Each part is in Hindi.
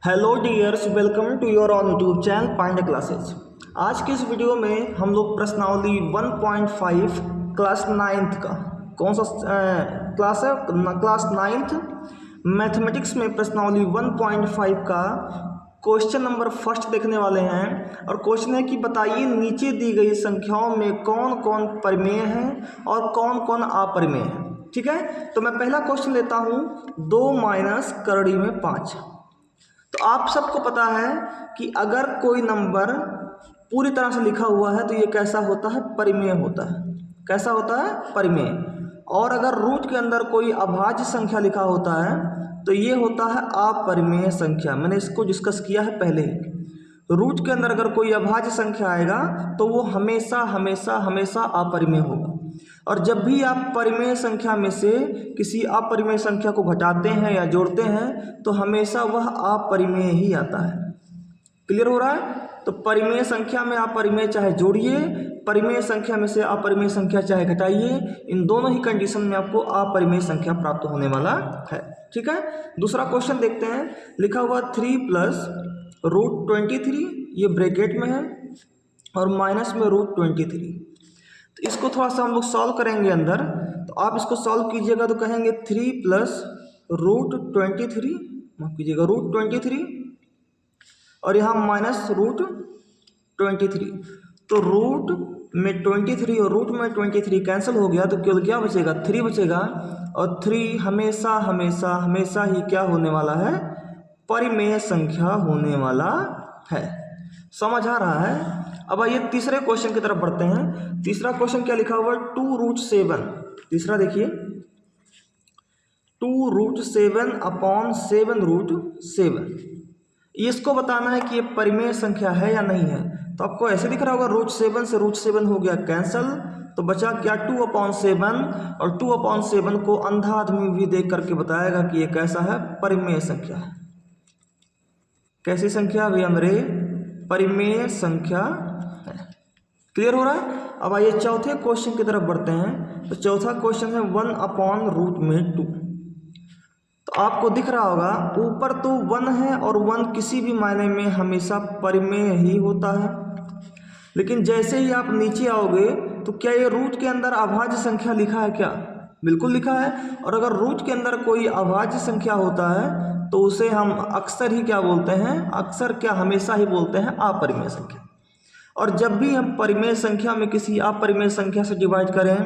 Hello dears, welcome to your on YouTube channel Pandey classes. आज के इस वीडियो में हम लोग प्रश्नावली 1.5 क्लास 9th का कौन सा क्लास है, क्लास 9th मैथमेटिक्स में प्रश्नावली 1.5 का क्वेश्चन नंबर फर्स्ट देखने वाले हैं। और क्वेश्चन है कि बताइए नीचे दी गई संख्याओं में कौन कौन परिमेय है और कौन कौन अपरिमेय है। ठीक है, तो मैं पहला क्वेश्चन लेता हूँ 2 माइनस करड़ी में 5। तो आप सबको पता है कि अगर कोई नंबर पूरी तरह से लिखा हुआ है तो ये कैसा होता है, परिमेय होता है। कैसा होता है, परिमेय। और अगर रूट के अंदर कोई अभाज्य संख्या लिखा होता है तो ये होता है अपरिमेय संख्या। मैंने इसको डिस्कस किया है पहले ही। रूट के अंदर अगर कोई अभाज्य संख्या आएगा तो वो हमेशा हमेशा हमेशा अपरिमेय होगा। और जब भी आप परिमेय संख्या में से किसी अपरिमेय संख्या को घटाते हैं या जोड़ते हैं तो हमेशा वह अपरिमेय ही आता है। क्लियर हो रहा है? तो परिमेय संख्या में अपरिमेय चाहे जोड़िए, परिमेय संख्या में से अपरिमेय संख्या चाहे घटाइए, इन दोनों ही कंडीशन में आपको अपरिमेय संख्या प्राप्त होने वाला है। ठीक है, दूसरा क्वेश्चन देखते हैं। लिखा हुआ 3 प्लस रूट 23, ये ब्रैकेट में है, और माइनस में रूट 23। तो इसको थोड़ा सा हम लोग सॉल्व करेंगे अंदर। तो आप इसको सॉल्व कीजिएगा तो कहेंगे 3 प्लस रूट 23, माफ कीजिएगा रूट 23, और यहाँ माइनस रूट 23। तो रूट में 23 और रूट में 23 कैंसिल हो गया तो केवल क्या बचेगा, 3 बचेगा। और 3 हमेशा हमेशा हमेशा ही क्या होने वाला है, परिमेय संख्या होने वाला है। समझ आ रहा है? अब आइए तीसरे क्वेश्चन की तरफ बढ़ते हैं। तीसरा क्वेश्चन क्या लिखा हुआ है, 2 रूट 7। तीसरा देखिए, 2 रूट 7 अपॉन 7 रूट 7। इसको बताना है कि ये परिमेय संख्या है या नहीं है। तो आपको ऐसे दिख रहा होगा, रूट 7 से रूट 7 हो गया कैंसल, तो बचा क्या 2/7। और 2/7 को अंधा आदमी भी देख करके बताएगा कि ये कैसा है, परिमेय संख्या है। कैसी संख्या भैया मेरे, परिमेय संख्या है। क्लियर हो रहा है? अब आइए चौथे क्वेश्चन की तरफ बढ़ते हैं। तो चौथा क्वेश्चन है 1/√2। तो आपको दिख रहा होगा ऊपर तो 1 है, और 1 किसी भी मायने में हमेशा परिमेय ही होता है। लेकिन जैसे ही आप नीचे आओगे तो क्या ये रूट के अंदर अभाज्य संख्या लिखा है क्या? बिल्कुल लिखा है। और अगर रूट के अंदर कोई अभाज्य संख्या होता है तो उसे हम अक्सर ही क्या बोलते हैं, अक्सर क्या हमेशा ही बोलते हैं अपरिमेय संख्या। और जब भी हम परिमेय संख्या में किसी अपरिमेय संख्या से डिवाइड करें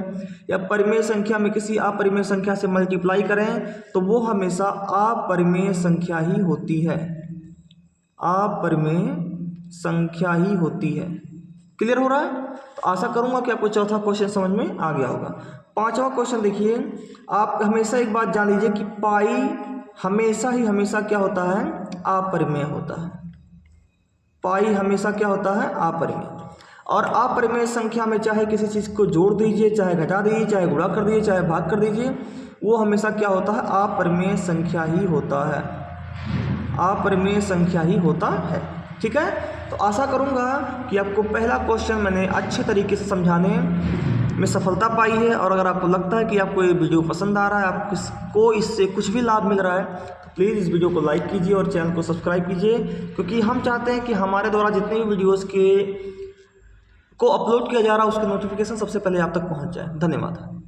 या परिमेय संख्या में किसी अपरिमेय संख्या से मल्टीप्लाई करें तो वो हमेशा अपरिमेय संख्या ही होती है। अपरिमेय संख्या ही होती है। क्लियर हो रहा है? तो आशा करूंगा कि आपको चौथा क्वेश्चन समझ में आ गया होगा। पांचवा क्वेश्चन देखिए, आप हमेशा एक बात जान लीजिए कि पाई हमेशा ही हमेशा क्या होता है, अपरिमेय होता है। पाई हमेशा क्या होता है, अपरिमेय। और अपरिमेय संख्या में चाहे किसी चीज़ को जोड़ दीजिए, चाहे घटा दीजिए, चाहे गुणा कर दीजिए, चाहे भाग कर दीजिए, वो हमेशा क्या होता है, अपरिमेय संख्या ही होता है। अपरिमेय संख्या ही होता है। ठीक है, तो आशा करूंगा कि आपको पहला क्वेश्चन मैंने अच्छे तरीके से समझाने में सफलता पाई है। और अगर आपको लगता है कि आपको ये वीडियो पसंद आ रहा है, आपको इससे कुछ भी लाभ मिल रहा है, तो प्लीज़ इस वीडियो को लाइक कीजिए और चैनल को सब्सक्राइब कीजिए, क्योंकि हम चाहते हैं कि हमारे द्वारा जितने भी वीडियोज़ को अपलोड किया जा रहा है उसकी नोटिफिकेशन सबसे पहले आप तक पहुँच जाए। धन्यवाद।